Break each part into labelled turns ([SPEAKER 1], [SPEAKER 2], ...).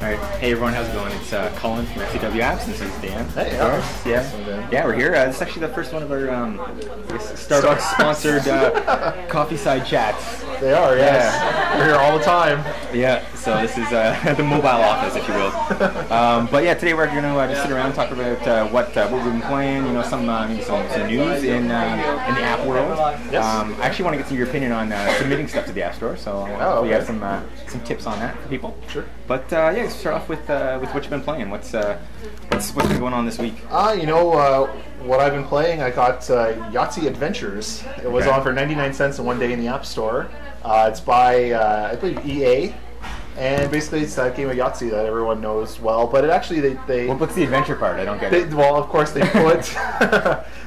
[SPEAKER 1] Alright, hey everyone, how's it going? It's Colin from FCW Apps, and this is Dan.
[SPEAKER 2] Hey,
[SPEAKER 1] yeah, we're here. This is actually the first one of our Starbucks-sponsored coffee side chats.
[SPEAKER 2] They are, yes. Yeah. We're here all the time.
[SPEAKER 1] Yeah, so this is the mobile office, if you will. But yeah, today we're going to just sit around and talk about what we've been playing, you know, some news in the app world.
[SPEAKER 2] Yes.
[SPEAKER 1] I actually want to get your opinion on submitting stuff to the App Store, so we have some tips on that for people.
[SPEAKER 2] Sure.
[SPEAKER 1] But yeah, let's start off with what you've been playing. What's been going on this week?
[SPEAKER 2] You know, what I've been playing, I got Yahtzee Adventures. It was on for 99 cents in one day in the App Store. It's by, I believe, EA. And basically, it's that game of Yahtzee that everyone knows well. But it actually, they
[SPEAKER 1] well, what's the adventure part? I don't get it.
[SPEAKER 2] Well, of course, they put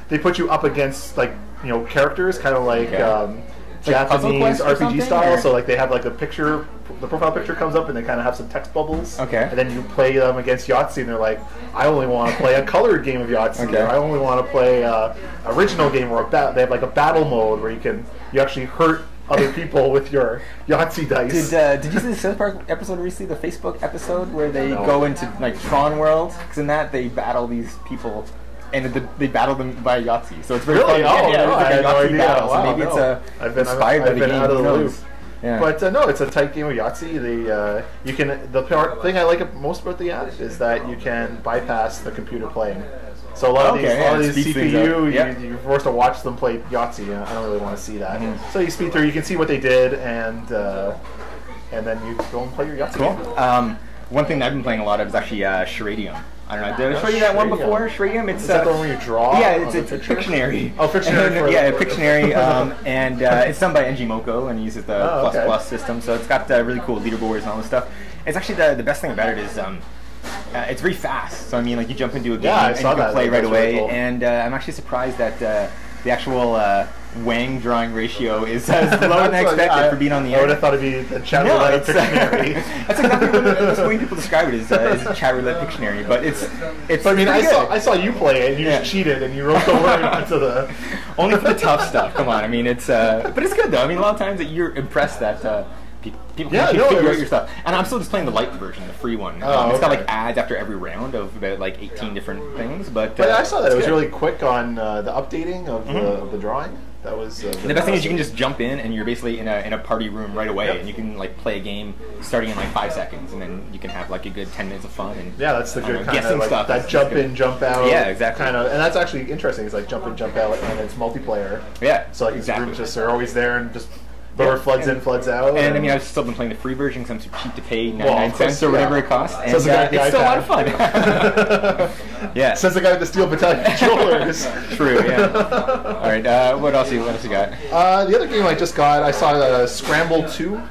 [SPEAKER 2] they put you up against, like, you know, characters, kind of like Japanese RPG style. Or? So like they have like a picture, the profile picture comes up, and they kind of have some text bubbles.
[SPEAKER 1] Okay.
[SPEAKER 2] And then you play them against Yahtzee, and they're like, I only want to play a colored game of Yahtzee.
[SPEAKER 1] Okay.
[SPEAKER 2] Or I only want to play original game, or they have like a battle mode where you actually hurt other people with your Yahtzee dice.
[SPEAKER 1] Did you see the South Park episode recently, the Facebook episode, where they go into like Tron World? Because in that they battle these people, and they battle them by Yahtzee. So it's very
[SPEAKER 2] really
[SPEAKER 1] fun.
[SPEAKER 2] Oh,
[SPEAKER 1] yeah,
[SPEAKER 2] no, I had no idea.
[SPEAKER 1] Battle,
[SPEAKER 2] Wow,
[SPEAKER 1] so maybe it's inspired by the game.
[SPEAKER 2] Out of the loop.
[SPEAKER 1] Yeah.
[SPEAKER 2] But no, it's a tight game of Yahtzee. The thing I like most about the app is that you can bypass the computer playing. So a lot of these CPU, you're forced to watch them play Yahtzee. I don't really want to see that. Mm-hmm. So you speed through, you can see what they did, and then you go and play your Yahtzee game.
[SPEAKER 1] One thing that I've been playing a lot of is actually Charadium. I don't know. Did I show you that one before? Charadium. It's
[SPEAKER 2] is that the one where you draw?
[SPEAKER 1] Yeah, it's Pictionary.
[SPEAKER 2] Oh, Pictionary.
[SPEAKER 1] Yeah, Pictionary. And it's done by NGMoko and uses the plus system. So it's got really cool leaderboards and all this stuff. It's actually the best thing about it is it's very fast. So I mean, like you jump into a game and you can play right away. Really cool. And I'm actually surprised that the actual Wang drawing ratio is as low as I expected for being on the air.
[SPEAKER 2] I would have thought it'd be the chat roulette Pictionary.
[SPEAKER 1] That's exactly the way people describe it is chat roulette Pictionary. But it's.
[SPEAKER 2] But I mean, I saw you play it and you just cheated and you wrote the word into the.
[SPEAKER 1] Only for the tough stuff. Come on, I mean it's. But it's good though. I mean, a lot of times that you're impressed that. People can figure out your stuff. And I'm still just playing the light version, the free one. It's got like ads after every round of about like 18 different things. But
[SPEAKER 2] I saw that it was really quick on the updating of the drawing. That was
[SPEAKER 1] the best thing is you can just jump in and you're basically in a party room right away, and you can like play a game starting in like 5 seconds, and then you can have like a good 10 minutes of fun. And
[SPEAKER 2] that's the good kind of like
[SPEAKER 1] stuff.
[SPEAKER 2] That jump in, jump out.
[SPEAKER 1] Yeah, exactly.
[SPEAKER 2] Kind of, and that's actually interesting. It's like jump in, jump out, and it's multiplayer.
[SPEAKER 1] Yeah,
[SPEAKER 2] so like these rooms just are always there and just. Whoever floods in, floods out.
[SPEAKER 1] And I mean, I've still been playing the free version because I'm too cheap to pay 99 cents or whatever it costs. And
[SPEAKER 2] it's
[SPEAKER 1] still a lot of fun. Yeah.
[SPEAKER 2] Says the guy with the Steel Battalion controllers.
[SPEAKER 1] True, yeah. All right, what else you got?
[SPEAKER 2] The other game I just got, I saw Scramble 2.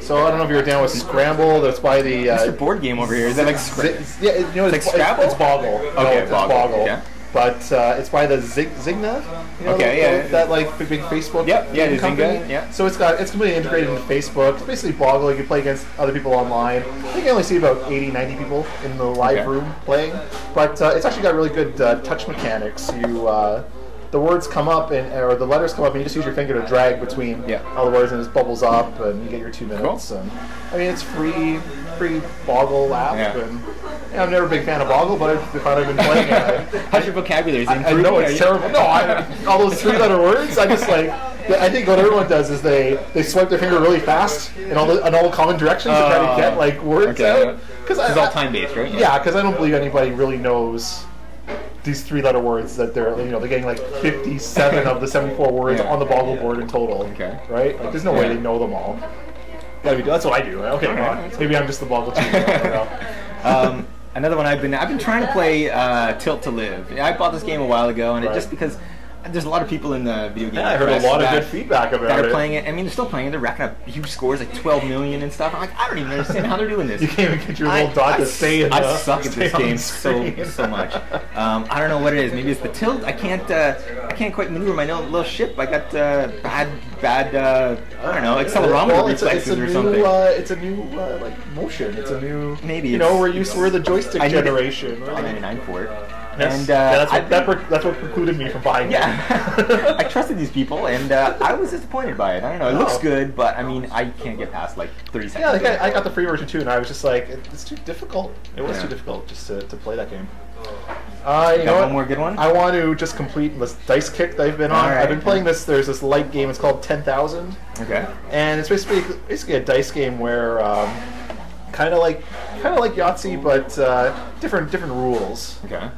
[SPEAKER 2] So I don't know if you're down with Scramble. That's by the...
[SPEAKER 1] Mr. Board Game over here. Is that like
[SPEAKER 2] it's
[SPEAKER 1] Scrabble?
[SPEAKER 2] It's Boggle.
[SPEAKER 1] Okay, Boggle.
[SPEAKER 2] Okay. But it's by the Zynga, that like big Facebook company.
[SPEAKER 1] Yeah.
[SPEAKER 2] So it's completely integrated into Facebook. It's basically Boggle. You can play against other people online. I think I only see about 80, 90 people in the live room playing. But it's actually got really good touch mechanics. The words come up or the letters come up, and you just use your finger to drag between all the words, and it just bubbles up, and you get your 2 minutes. Cool. And I mean, it's free Boggle app, and I'm never a big fan of Boggle, but I've been playing it.
[SPEAKER 1] How's your vocabulary?
[SPEAKER 2] I know it's terrible. No, all those 3-letter words. I just like. I think what everyone does is they swipe their finger really fast in all the common directions to try to get like words out.
[SPEAKER 1] Because it's all time based, right?
[SPEAKER 2] Yeah, because I don't believe anybody really knows these 3-letter words that they're getting like 57 of the 74 words on the Boggle board in total. Okay. Right? Like, there's no way they know them all. That's what I do. Okay. Maybe I'm just the Boggle team. I don't know.
[SPEAKER 1] Another one I've been trying to play Tilt to Live. I bought this game a while ago, and it just because there's a lot of people in the video game.
[SPEAKER 2] Yeah, I heard a lot of good feedback about it.
[SPEAKER 1] That are playing it. I mean, they're still playing it. They're racking up huge scores, like 12 million and stuff. I'm like, I don't even understand how they're doing this.
[SPEAKER 2] You can't even get your little dot to stay in.
[SPEAKER 1] I suck at this game so much. I don't know what it is. Maybe it's the tilt. I can't quite maneuver my little ship. I got bad. I don't know, accelerometer reflexes or something.
[SPEAKER 2] It's a new like motion. It's a new.
[SPEAKER 1] Maybe
[SPEAKER 2] we're the joystick generation.
[SPEAKER 1] I 99 for it.
[SPEAKER 2] Yes.
[SPEAKER 1] And
[SPEAKER 2] that's what precluded me from buying it.
[SPEAKER 1] Yeah. I trusted these people, and I was disappointed by it. I don't know. It looks good, but I mean, I can't get past like 30 seconds.
[SPEAKER 2] Yeah, I got the free version too, and I was just like, it's too difficult. It was too difficult just to play that game. You know what?
[SPEAKER 1] One more good one?
[SPEAKER 2] I want to just complete this dice kick that I've been on. I've been playing this. There's this light game. It's called 10,000.
[SPEAKER 1] Okay.
[SPEAKER 2] And it's basically a dice game where kind of like Yahtzee, but different rules.
[SPEAKER 1] Okay.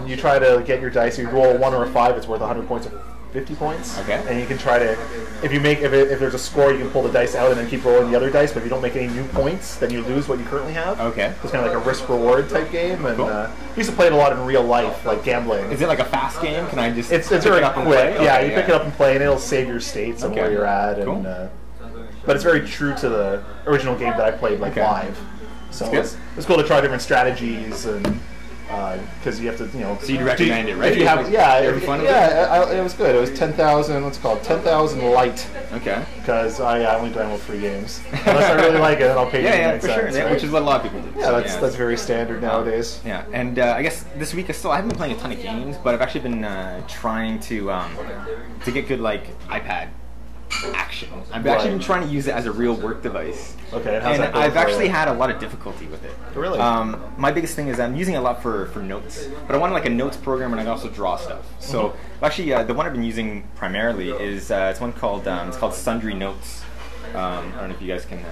[SPEAKER 2] You try to get your dice. You roll a 1 or a 5. It's worth 100 points or 50 points.
[SPEAKER 1] Okay.
[SPEAKER 2] And you can try to, if there's a score, you can pull the dice out and then keep rolling the other dice. But if you don't make any new points, then you lose what you currently have.
[SPEAKER 1] Okay.
[SPEAKER 2] So it's kind of like a risk-reward type game. And
[SPEAKER 1] cool.
[SPEAKER 2] We used to play it a lot in real life, like gambling.
[SPEAKER 1] Is it like a fast game? Can I just
[SPEAKER 2] It's very quick. Yeah, you pick it up and play, and it'll save your states and where you're at.
[SPEAKER 1] Cool.
[SPEAKER 2] And but it's very true to the original game that I played live. So it's cool to try different strategies and. Because you have to,
[SPEAKER 1] So you'd recommend it, right?
[SPEAKER 2] If you have, it was good. It was 10,000. What's it called? 10,000 light.
[SPEAKER 1] Okay.
[SPEAKER 2] Because I only download free games. Unless I really like it, then I'll pay you 99
[SPEAKER 1] for
[SPEAKER 2] cents.
[SPEAKER 1] sure.
[SPEAKER 2] Right?
[SPEAKER 1] Which is what a lot of people do.
[SPEAKER 2] Yeah, that's very standard nowadays.
[SPEAKER 1] Yeah, and I guess this week I haven't been playing a ton of games, but I've actually been trying to get good iPad action. I've actually been trying to use it as a real work device.
[SPEAKER 2] Okay, and how's that going?
[SPEAKER 1] I've actually had a lot of difficulty with it.
[SPEAKER 2] Really?
[SPEAKER 1] My biggest thing is I'm using it a lot for notes, but I want a notes program and I can also draw stuff. So actually, the one I've been using primarily is it's one called Sundry Notes. I don't know if you guys can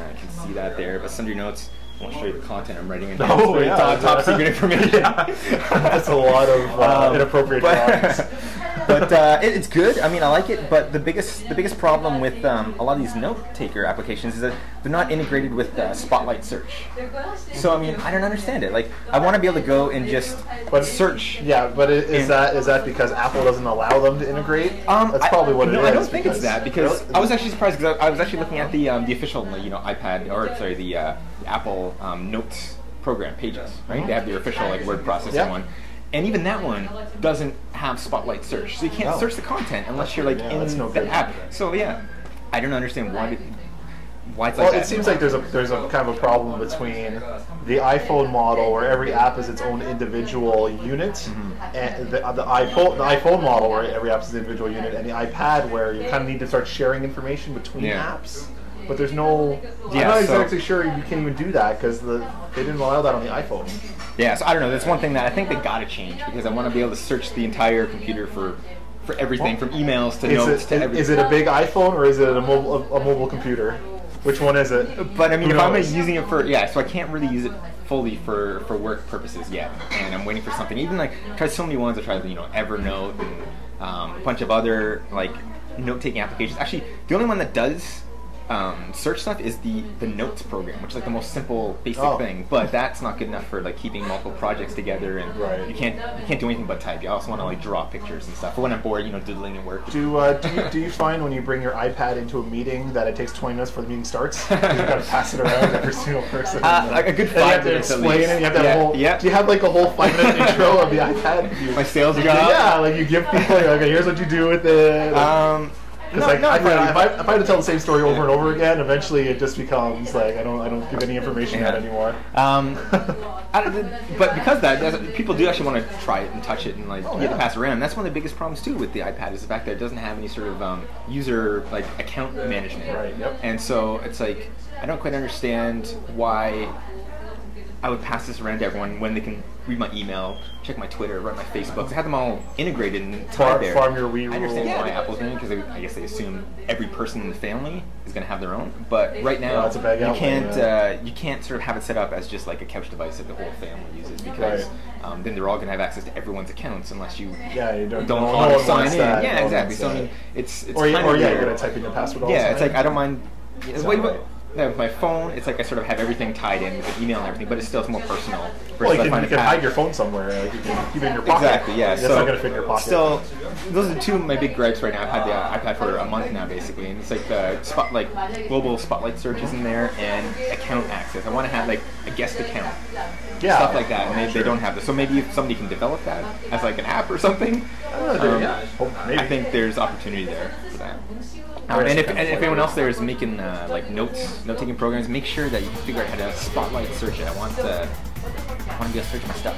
[SPEAKER 1] see that there, but Sundry Notes. I won't show you the content I'm writing in here.
[SPEAKER 2] Oh, yeah.
[SPEAKER 1] Top secret information.
[SPEAKER 2] That's a lot of inappropriate drawings.
[SPEAKER 1] But it's good. I mean, I like it. But the biggest problem with a lot of these note-taker applications is that they're not integrated with Spotlight Search. So I mean, I don't understand it. Like, I want to be able to go and just search.
[SPEAKER 2] Yeah, but is that because Apple doesn't allow them to integrate? That's probably what it is.
[SPEAKER 1] No, I don't think it's that because I was actually surprised because I was actually looking at the official iPad the Apple Notes program pages. Right? They have their official word processing one. And even that one doesn't have Spotlight Search, so you can't search the content unless you're in the app. So yeah, I don't understand why it's like that.
[SPEAKER 2] Well, it seems like there's a kind of a problem between the iPhone model where every app is its own individual unit, and the iPhone model where every app is an individual unit, and the iPad where you kind of need to start sharing information between apps. But there's no. I'm not exactly sure you can even do that because they didn't allow that on the iPhone.
[SPEAKER 1] Yeah, so I don't know. That's one thing that I think they gotta change because I want to be able to search the entire computer for everything from emails to notes to everything.
[SPEAKER 2] Is it a big iPhone or is it a mobile computer? Which one is it?
[SPEAKER 1] But I mean, if I'm using it so I can't really use it fully for work purposes yet, and I'm waiting for something. Even I tried so many ones. I tried Evernote and a bunch of other note-taking applications. Actually, the only one that does search stuff is the notes program, which is the most simple basic thing, but that's not good enough for keeping multiple projects together, and you can't do anything but type. You also want to draw pictures and stuff for when I'm bored, doodling at work.
[SPEAKER 2] Do you find when you bring your iPad into a meeting that it takes 20 minutes before the meeting starts? You got to pass it around to every single person.
[SPEAKER 1] A good 5 minutes at least.
[SPEAKER 2] And you have to have a whole. Do you have a whole 5-minute intro of the iPad?
[SPEAKER 1] My sales guy.
[SPEAKER 2] Yeah, you give people okay, here's what you do with it. Because if I had to tell the same story over and over again, eventually it just becomes I don't give any information out anymore.
[SPEAKER 1] But because of that, people do actually want to try it and touch it and you have to pass it around. And that's one of the biggest problems too with the iPad is the fact that it doesn't have any sort of user account management.
[SPEAKER 2] Right. Yep.
[SPEAKER 1] And so it's I don't quite understand why I would pass this around to everyone when they can read my email, check my Twitter, write my Facebook. I have them all integrated and tied there.
[SPEAKER 2] Farm your Wii.
[SPEAKER 1] I understand why Apple's doing it because I guess they assume every person in the family is going to have their own. But right now, you can't sort of have it set up as just a couch device that the whole family uses because then they're all going to have access to everyone's accounts unless you don't sign in. Yeah, exactly. So I mean, it's
[SPEAKER 2] or you're going to type in your password.
[SPEAKER 1] Yeah, it's I don't mind. With my phone, it's I sort of have everything tied in with email and everything, but it's more personal.
[SPEAKER 2] Well, you can hide your phone somewhere. You can keep it in your pocket.
[SPEAKER 1] Exactly, yeah.
[SPEAKER 2] It's not going to fit in your pocket.
[SPEAKER 1] Still, those are two of my big gripes right now. I've had the iPad for a month now, basically, and it's the global Spotlight searches in there and account access. I want to have a guest account, stuff like that, and they don't have this. So maybe if somebody can develop that as an app or something, I think there's opportunity there for that. And if anyone else there is making note-taking programs, make sure that you can figure out how to Spotlight search it. I want to be able to search my stuff.